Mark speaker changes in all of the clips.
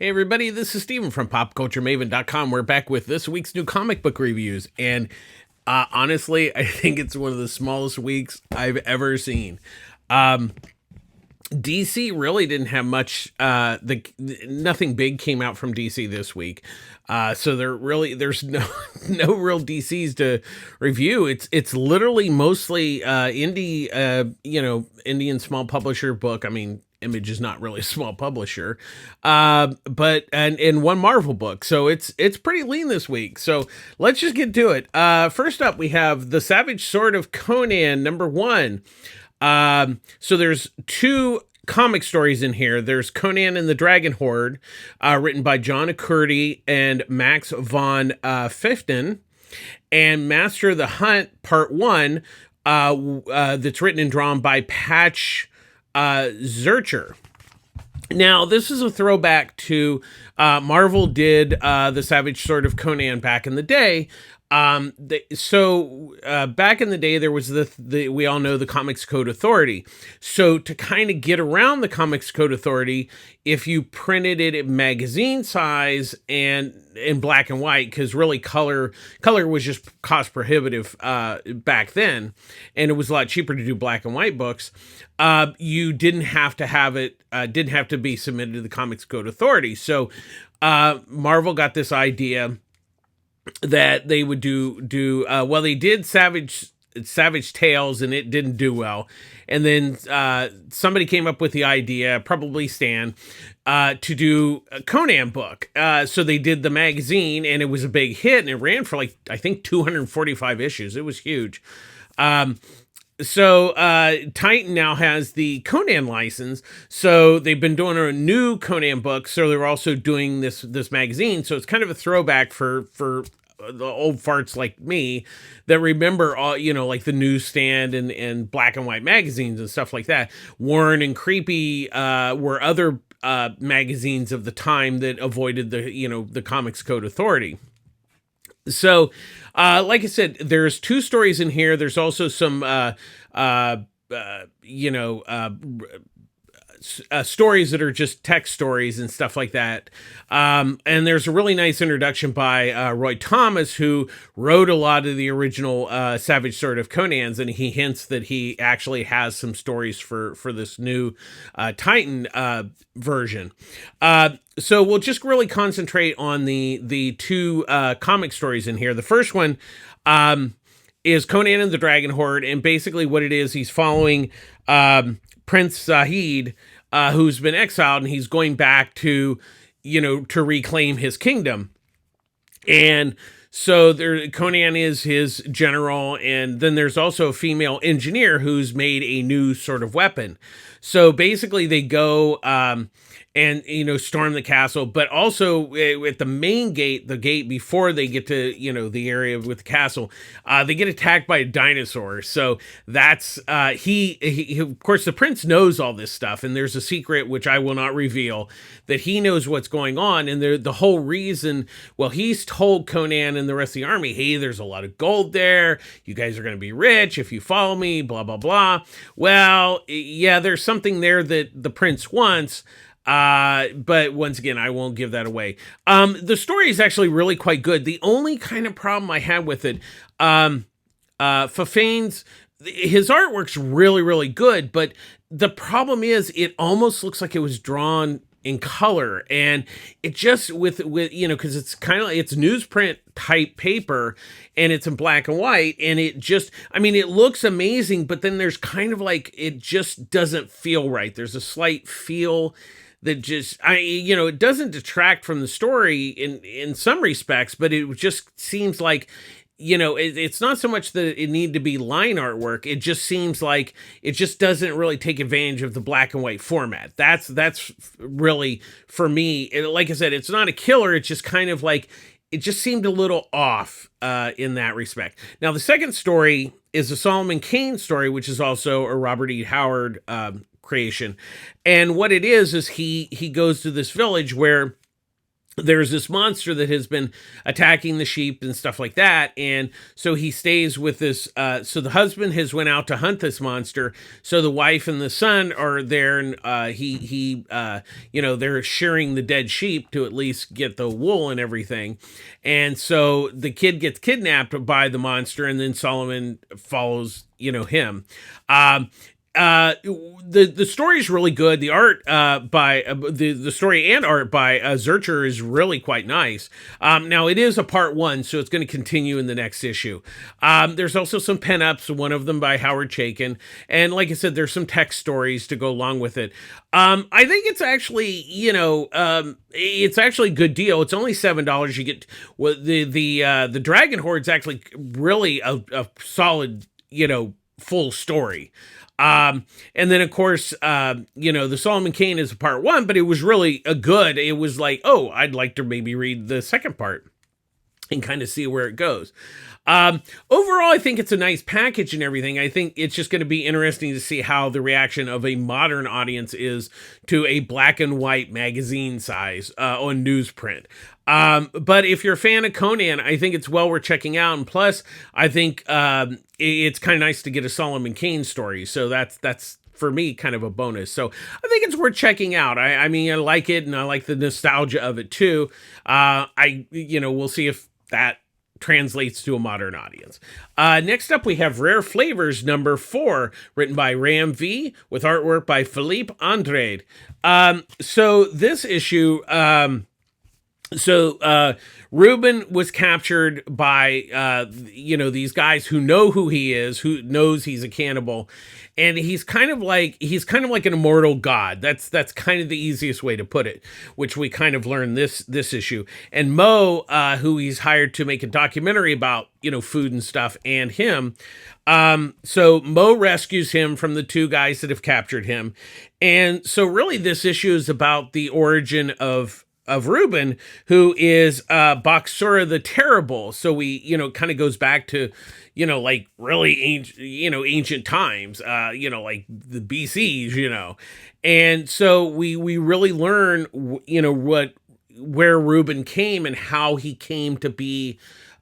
Speaker 1: Hey everybody, this is Steven from PopCultureMaven.com. We're back with this week's new comic book reviews, and honestly, I think it's one of the smallest weeks I've ever seen. DC really didn't have much. Nothing big came out from DC this week, so there's no real DCs to review. It's literally mostly indie, indie and small publisher book. I mean, Image is not really a small publisher, but and one Marvel book. So it's pretty lean this week. So let's just get to it. First up, we have the Savage Sword of Conan #1. So there's two comic stories in here. There's Conan and the Dragon Horde, written by John Acurdy and Max von Fiften, and Master of the Hunt Part 1, that's written and drawn by Patch Zurcher. Now, this is a throwback to Marvel did the Savage Sword of Conan back in the day. Back in the day, there was we all know the Comics Code Authority. So to kind of get around the Comics Code Authority, if you printed it in magazine size and in black and white, because really color was just cost prohibitive back then, and it was a lot cheaper to do black and white books. You didn't have to have it, didn't have to be submitted to the Comics Code Authority. So Marvel got this idea that they would do well. They did Savage Tales, and it didn't do well. And then somebody came up with the idea, probably Stan, to do a Conan book. So they did the magazine, and it was a big hit, and it ran for like, I think, 245 issues. It was huge. So Titan now has the Conan license, so they've been doing a new Conan book. So they're also doing this magazine. So it's kind of a throwback for the old farts like me that remember all, like the newsstand and black and white magazines and stuff like that. Warren and Creepy were other magazines of the time that avoided the Comics Code Authority. So, like I said, there's two stories in here. There's also some, stories that are just text stories and stuff like that. And there's a really nice introduction by Roy Thomas, who wrote a lot of the original Savage Sword of Conan's, and he hints that he actually has some stories for this new Titan version. So we'll just really concentrate on the two comic stories in here. The first one is Conan and the Dragon Horde, and basically what it is, he's following Prince Sahid, who's been exiled, and he's going back to reclaim his kingdom. And so Conan is his general, and then there's also a female engineer who's made a new sort of weapon. So basically they go and storm the castle, but also at the main gate, the gate before they get to the area with the castle, they get attacked by a dinosaur. So that's he of course the prince knows all this stuff, and there's a secret which I will not reveal, that he knows what's going on. And the whole reason, well, he's told Conan and the rest of the army, hey, there's a lot of gold there, you guys are going to be rich if you follow me, blah blah blah. Well, yeah, there's something there that the prince wants. But once again, I won't give that away. The story is actually really quite good. The only kind of problem I had with it, Fafane's, his artwork's really, really good, but the problem is it almost looks like it was drawn in color, and it just with because it's kind of, it's newsprint type paper, and it's in black and white, and it just, I mean, it looks amazing, but then there's kind of like, it just doesn't feel right. There's a slight feel that just, it doesn't detract from the story in some respects, but it just seems like, it's not so much that it needed to be line artwork. It just seems like it just doesn't really take advantage of the black and white format. That's really, for me, like I said, it's not a killer. It's just kind of like, it just seemed a little off in that respect. Now, the second story is a Solomon Kane story, which is also a Robert E. Howard creation. And what it is he goes to this village where there's this monster that has been attacking the sheep and stuff like that, and so he stays with this so the husband has went out to hunt this monster, so the wife and the son are there, and they're shearing the dead sheep to at least get the wool and everything, and so the kid gets kidnapped by the monster, and then Solomon follows him. The story is really good. The art by the story and art by Zurcher is really quite nice. Now it is a part one, so it's going to continue in the next issue. There's also some pen ups, one of them by Howard Chaykin, and like I said, there's some text stories to go along with it. I think it's actually it's actually a good deal. It's only $7. You get the Dragon Horde's actually really a solid full story. And then of course, the Solomon Kane is a part one, but it was really a good, it was like, oh, I'd like to maybe read the second part and kind of see where it goes. Overall, I think it's a nice package and everything. I think it's just going to be interesting to see how the reaction of a modern audience is to a black and white magazine size on newsprint. But if you're a fan of Conan, I think it's well worth checking out. And plus, I think it's kind of nice to get a Solomon Kane story. So that's for me kind of a bonus. So I think it's worth checking out. I mean, I like it, and I like the nostalgia of it too. We'll see if that translates to a modern audience. Next up, we have Rare Flavors number 4, written by Ram V, with artwork by Philippe Andrade. So this issue, Ruben was captured by, these guys who know who he is, who knows he's a cannibal, and he's kind of like an immortal god. That's kind of the easiest way to put it, which we kind of learned this issue. And Mo, who he's hired to make a documentary about, food and stuff, and him. So Mo rescues him from the two guys that have captured him, and so really this issue is about the origin of Reuben, who is Baksura the Terrible. So we, kind of goes back to, like really ancient times, like the BCs, and so we really learn, where Reuben came and how he came to be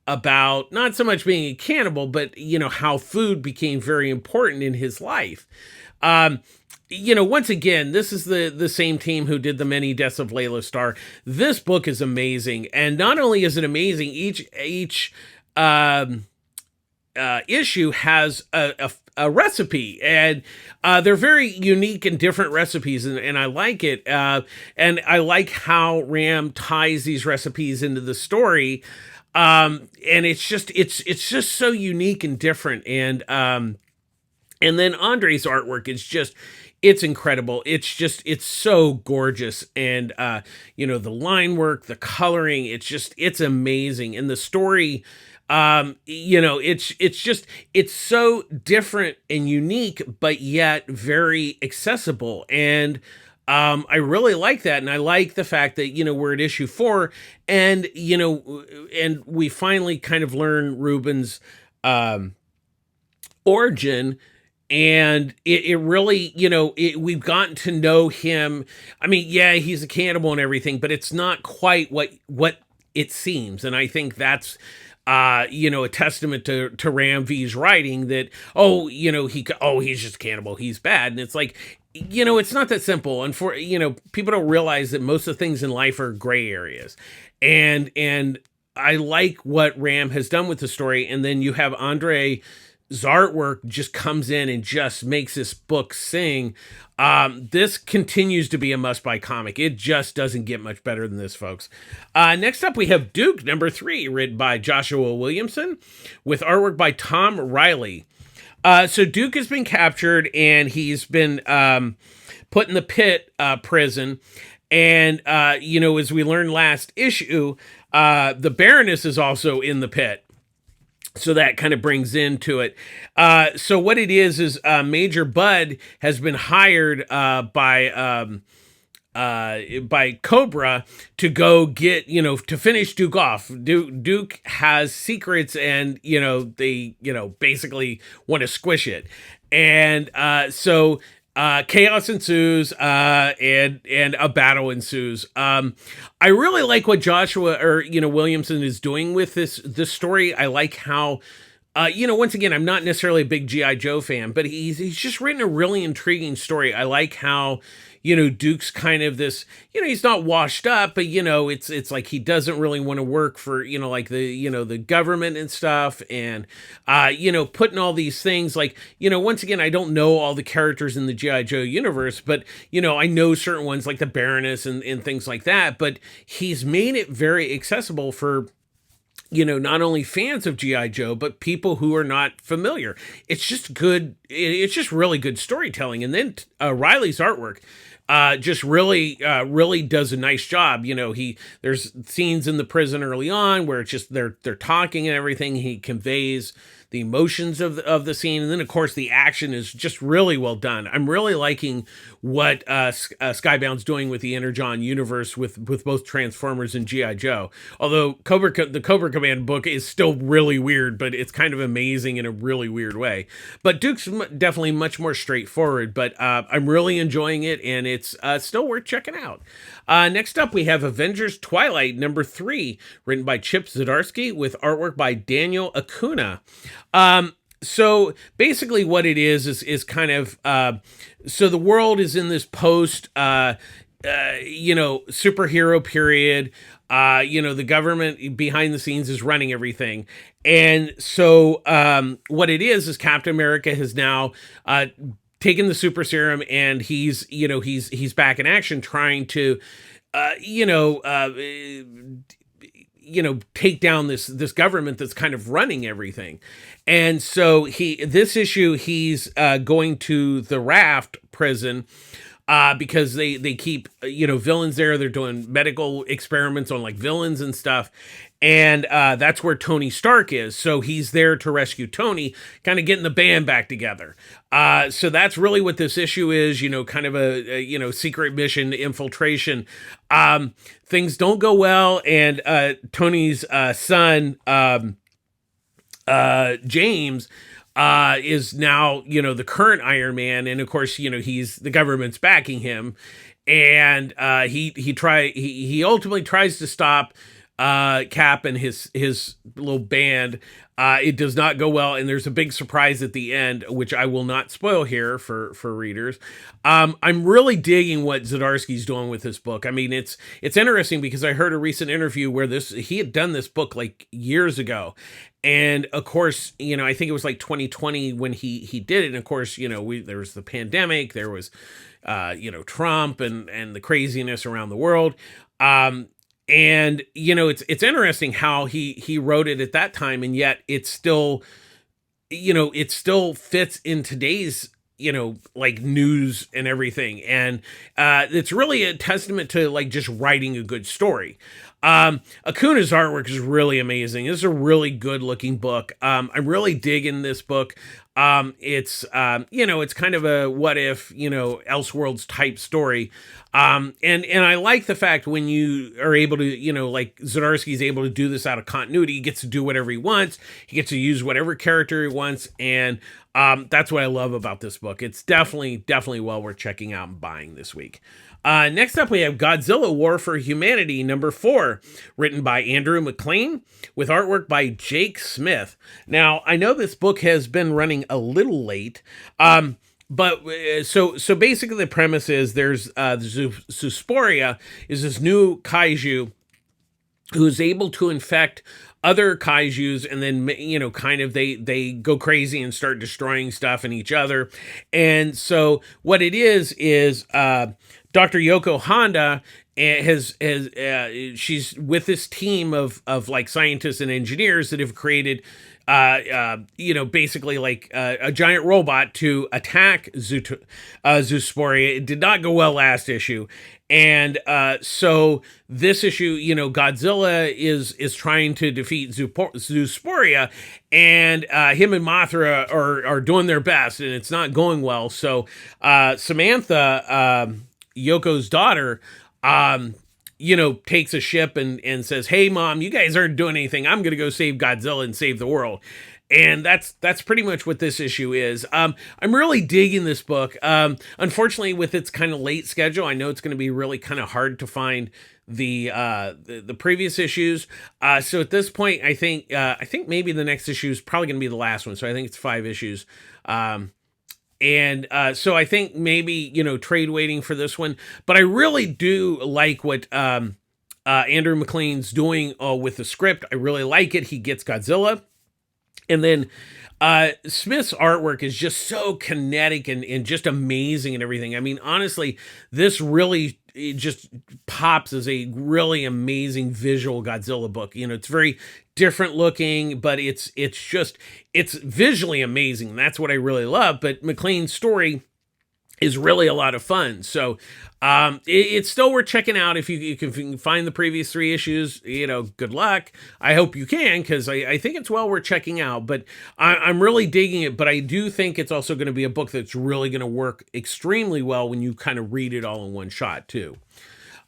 Speaker 1: about not so much being a cannibal, but, how food became very important in his life. Once again, this is the same team who did The Many Deaths of Layla Starr. This book is amazing. And not only is it amazing, each issue has a recipe, and they're very unique and different recipes, and I like it. And I like how Ram ties these recipes into the story. And it's just so unique and different. And then Andre's artwork is it's incredible. It's so gorgeous. And, the line work, the coloring, it's amazing. And the story, it's so different and unique, but yet very accessible. And, I really like that. And I like the fact that, we're at issue 4, and, and we finally kind of learn Reuben's, origin. And it really, we've gotten to know him. I mean, yeah, he's a cannibal and everything, but it's not quite what it seems. And I think that's, a testament to Ram V's writing that, he's just a cannibal, he's bad. And it's like, it's not that simple. And people don't realize that most of the things in life are gray areas. And I like what Ram has done with the story. And then you have Andre's artwork just comes in and just makes this book sing. This continues to be a must-buy comic. It just doesn't get much better than this, folks. Next up, we have Duke, number 3, written by Joshua Williamson, with artwork by Tom Riley. So Duke has been captured, and he's been put in the pit prison. And, as we learned last issue, the Baroness is also in the pit. So that kind of brings into it. So what it is Major Bud has been hired by Cobra to go get, to finish Duke off. Duke has secrets, and, they, basically want to squish it. And so Chaos ensues, and a battle ensues. I really like what Joshua or Williamson is doing with this story. I like how. Once again, I'm not necessarily a big G.I. Joe fan, but he's just written a really intriguing story. I like how, Duke's kind of this, he's not washed up, but it's like he doesn't really want to work for, like the government and stuff, and putting all these things like, once again, I don't know all the characters in the G.I. Joe universe, but I know certain ones like the Baroness and things like that, but he's made it very accessible for not only fans of G.I. Joe, but people who are not familiar. It's just good. It's just really good storytelling. And then Riley's artwork just really does a nice job. There's scenes in the prison early on where it's just they're talking and everything. He conveys the emotions of the scene, and then of course the action is just really well done. I'm really liking what Skybound's doing with the Energon universe with both Transformers and G.I. Joe. Although the Cobra Command book is still really weird, but it's kind of amazing in a really weird way. But Duke's definitely much more straightforward, but I'm really enjoying it, and it's still worth checking out. Next up, we have Avengers Twilight #3, written by Chip Zdarsky with artwork by Daniel Acuna. So basically what it is kind of, so the world is in this post, superhero period. The government behind the scenes is running everything. And so, what it is Captain America has now, taken the super serum, and he's back in action trying to, take down this government that's kind of running everything. And so he's going to the Raft prison, because they keep villains there. They're doing medical experiments on like villains and stuff, and that's where Tony Stark is. So he's there to rescue Tony, kind of getting the band back together. So that's really what this issue is. Kind of a secret mission infiltration. Things don't go well, and Tony's son, James, is now the current Iron Man, and of course he's the government's backing him, and he ultimately tries to stop Cap and his little band. It does not go well, and there's a big surprise at the end, which I will not spoil here for readers. I'm really digging what Zdarsky's doing with this book. I mean, it's interesting because I heard a recent interview where he had done this book like years ago. And of course, I think it was like 2020 when he did it. And of course, there was the pandemic, there was, Trump and the craziness around the world. And it's interesting how he wrote it at that time, and yet it's still, it still fits in today's, like news and everything. And it's really a testament to like just writing a good story. Acuna's artwork is really amazing. This is a really good looking book. I'm really digging this book. It's kind of a what if, Elseworlds type story. And I like the fact when you are able to, like Zdarsky's able to do this out of continuity. He gets to do whatever he wants. He gets to use whatever character he wants. And that's what I love about this book. It's definitely well worth checking out and buying this week. Next up, we have Godzilla War For Humanity #4, written by Andrew McLean, with artwork by Jake Smith. Now, I know this book has been running a little late, but so basically the premise is there's Zoosporia is this new kaiju who's able to infect other kaijus, and then kind of they go crazy and start destroying stuff and each other. And so what it is Dr. Yoko Honda she's with this team of like scientists and engineers that have created basically like a giant robot to attack Zoosporia. It did not go well last issue. And so this issue, Godzilla is trying to defeat Zoosporia, and him and Mothra are doing their best, and it's not going well. So Samantha, Yoko's daughter, takes a ship and says, "Hey, Mom, you guys aren't doing anything. I'm going to go save Godzilla and save the world." And that's pretty much what this issue is. I'm really digging this book. Unfortunately, with its kind of late schedule, I know it's going to be really kind of hard to find the previous issues. So at this point, I think maybe the next issue is probably going to be the last one. So I think it's 5 issues. So I think maybe, trade waiting for this one. But I really do like what Andrew MacLean's doing with the script. I really like it. He gets Godzilla. And then Smith's artwork is just so kinetic and just amazing and everything. I mean, honestly, this really it just pops as a really amazing visual Godzilla book. It's very different looking, but it's visually amazing. That's what I really love. But MacLean's story is really a lot of fun. So it's still worth checking out. If you can find the previous 3 issues, good luck. I hope you can, because I think it's well worth checking out. But I'm really digging it. But I do think it's also going to be a book that's really going to work extremely well when you kind of read it all in one shot too.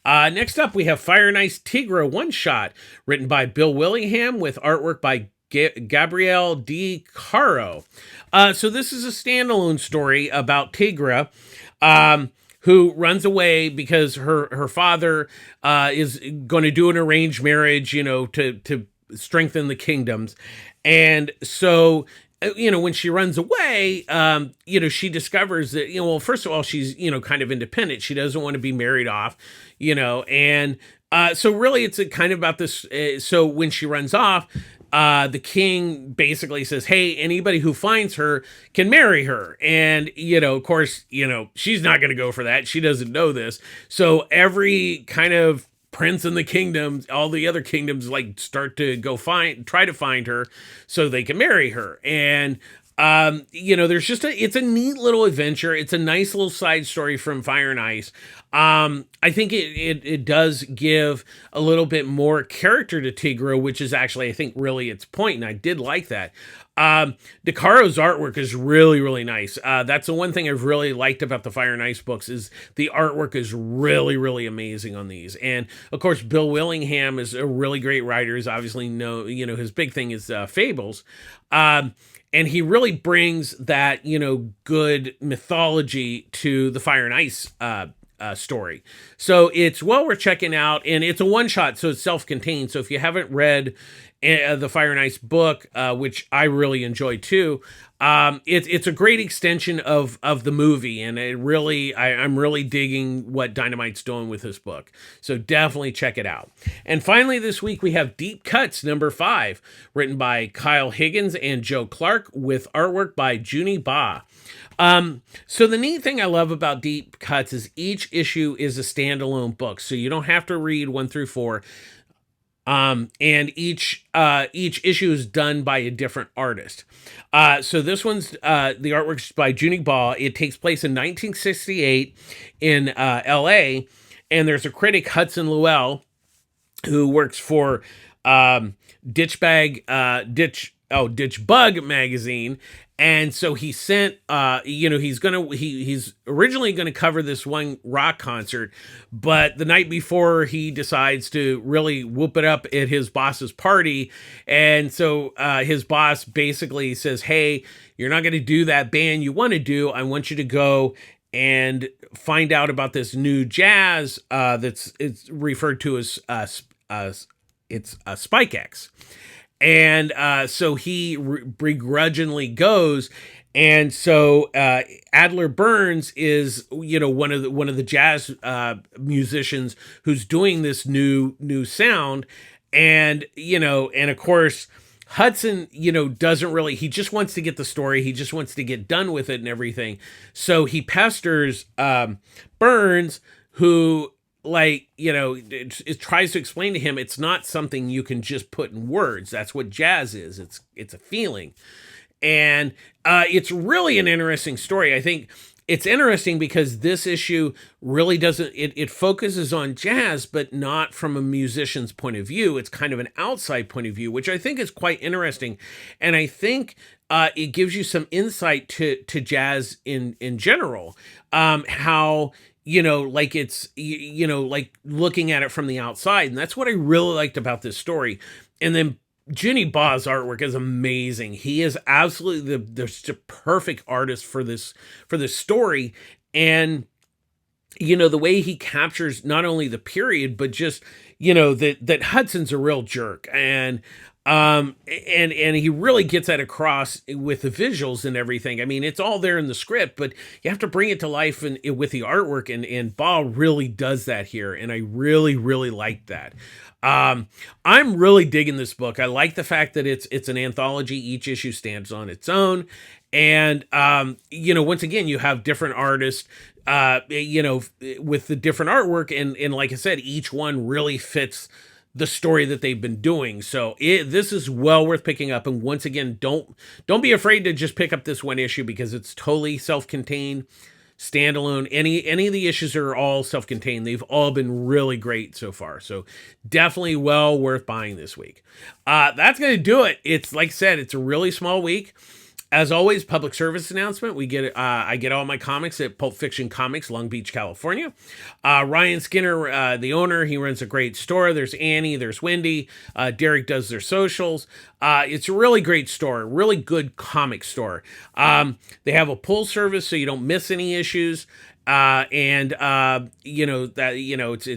Speaker 1: Next up, we have Fire and Ice Teegra One Shot, written by Bill Willingham with artwork by Gabrielle D. Caro. So this is a standalone story about Teegra, who runs away because her father is going to do an arranged marriage, to strengthen the kingdoms. And so, when she runs away, she discovers that, well, first of all, she's, kind of independent. She doesn't want to be married off, and so really it's a kind of about this. So when she runs off, the king basically says, "Hey, anybody who finds her can marry her." And, of course, she's not going to go for that. She doesn't know this. So every kind of prince in the kingdom, all the other kingdoms, start to try to find her so they can marry her. And, there's it's a neat little adventure. It's a nice little side story from Fire and Ice. I think it does give a little bit more character to Teegra, which is actually, I think, really its point, and I did like that. DeCaro's artwork is really, really nice. That's the one thing I've really liked about the Fire and Ice books is the artwork is really, really amazing on these. And, of course, Bill Willingham is a really great writer. He's obviously his big thing is Fables. And he really brings that, good mythology to the Fire and Ice story. So it's well worth checking out, and it's a one-shot, so it's self-contained. So if you haven't read the Fire and Ice book, which I really enjoy too, it's a great extension of the movie, and I'm really digging what Dynamite's doing with this book. So definitely check it out. And finally, this week we have Deep Cuts number 5, written by Kyle Higgins and Joe Clark, with artwork by Junie Ba. So the neat thing I love about Deep Cuts is each issue is a standalone book, so you don't have to read 1 through 4. And each issue is done by a different artist. So this one's, the artwork's by Junie Ba. It takes place in 1968 in, LA. And there's a critic, Hudson Llewell, who works for, Ditch Bug magazine. And so he sent, he's originally going to cover this one rock concert, but the night before he decides to really whoop it up at his boss's party. And so his boss basically says, "Hey, you're not going to do that band you want to do. I want you to go and find out about this new jazz it's referred to as Spike X." And so he begrudgingly goes, and so Adler Burns is one of the jazz musicians who's doing this new sound, and of course Hudson doesn't really, he just wants to get the story, he just wants to get done with it and everything, so he pesters Burns, who it tries to explain to him it's not something you can just put in words. That's what jazz is. It's a feeling. And it's really an interesting story. I think it's interesting because this issue really doesn't, it focuses on jazz, but not from a musician's point of view. It's kind of an outside point of view, which I think is quite interesting. And I think it gives you some insight to jazz in general, how like it's, like looking at it from the outside. And that's what I really liked about this story. And then Ginny Baugh's artwork is amazing. He is absolutely the perfect artist for this story. And the way he captures not only the period, but just, that Hudson's a real jerk. And he really gets that across with the visuals and everything. I mean, it's all there in the script, but you have to bring it to life with the artwork, and Baugh really does that here, and I really, really like that. I'm really digging this book. I like the fact that it's an anthology. Each issue stands on its own, and once again, you have different artists, with the different artwork, and like I said, each one really fits the story that they've been doing. So this is well worth picking up. And once again, don't be afraid to just pick up this one issue, because it's totally self-contained, standalone. Any of the issues are all self-contained. They've all been really great so far. So definitely well worth buying this week. That's going to do it. It's like I said, it's a really small week. As always, public service announcement. I get all my comics at Pulp Fiction Comics, Long Beach, California. Ryan Skinner, the owner, he runs a great store. There's Annie, there's Wendy. Derek does their socials. It's a really great store, really good comic store. They have a pull service, so you don't miss any issues. It's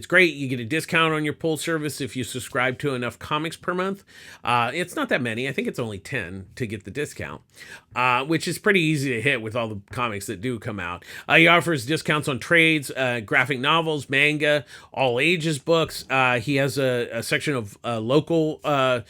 Speaker 1: great. You get a discount on your pull service if you subscribe to enough comics per month. It's not that many. I think it's only 10 to get the discount, which is pretty easy to hit with all the comics that do come out. He offers discounts on trades, graphic novels, manga, all ages books. He has a section of local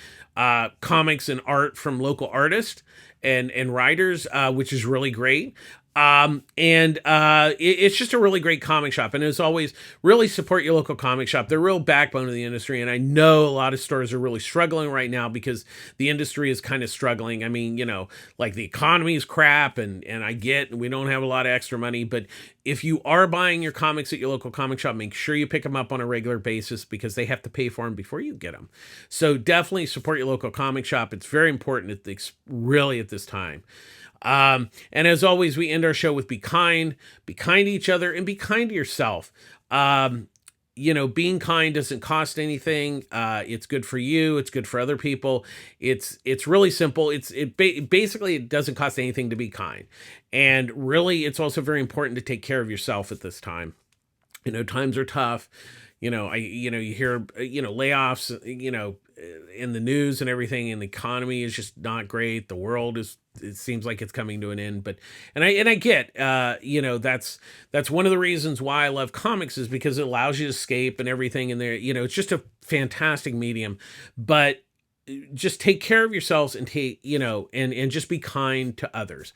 Speaker 1: comics and art from local artists and writers, which is really great. It's just a really great comic shop. And as always, really support your local comic shop. They're a real backbone of the industry. And I know a lot of stores are really struggling right now because the industry is kind of struggling. I mean, like the economy is crap, and I get we don't have a lot of extra money, but if you are buying your comics at your local comic shop, make sure you pick them up on a regular basis, because they have to pay for them before you get them. So definitely support your local comic shop. It's very important really at this time. And as always, we end our show with be kind to each other, and be kind to yourself. Being kind doesn't cost anything. It's good for you. It's good for other people. It's really simple. Basically, it doesn't cost anything to be kind. And really, it's also very important to take care of yourself at this time. Times are tough. You hear, layoffs, in the news and everything, and the economy is just not great. The world it seems like it's coming to an end, and I get, that's one of the reasons why I love comics, is because it allows you to escape and everything. And there, it's just a fantastic medium, but just take care of yourselves and and just be kind to others.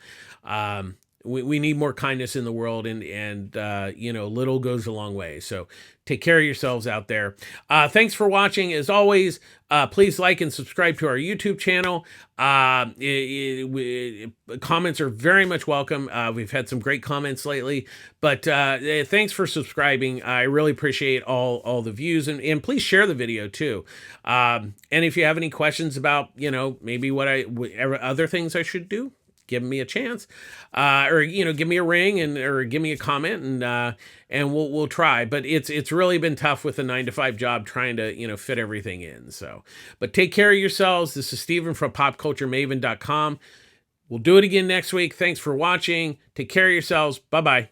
Speaker 1: We need more kindness in the world, and little goes a long way. So take care of yourselves out there. Thanks for watching. As always, please like and subscribe to our YouTube channel. Comments are very much welcome. We've had some great comments lately, but thanks for subscribing. I really appreciate all the views, and please share the video too. And if you have any questions about, maybe whatever other things I should do, give me a chance, or give me a ring, or give me a comment, and we'll try. But it's really been tough with a 9-to-5 job trying to fit everything in. So, but take care of yourselves. This is Steven from PopCultureMaven.com. We'll do it again next week. Thanks for watching. Take care of yourselves. Bye bye.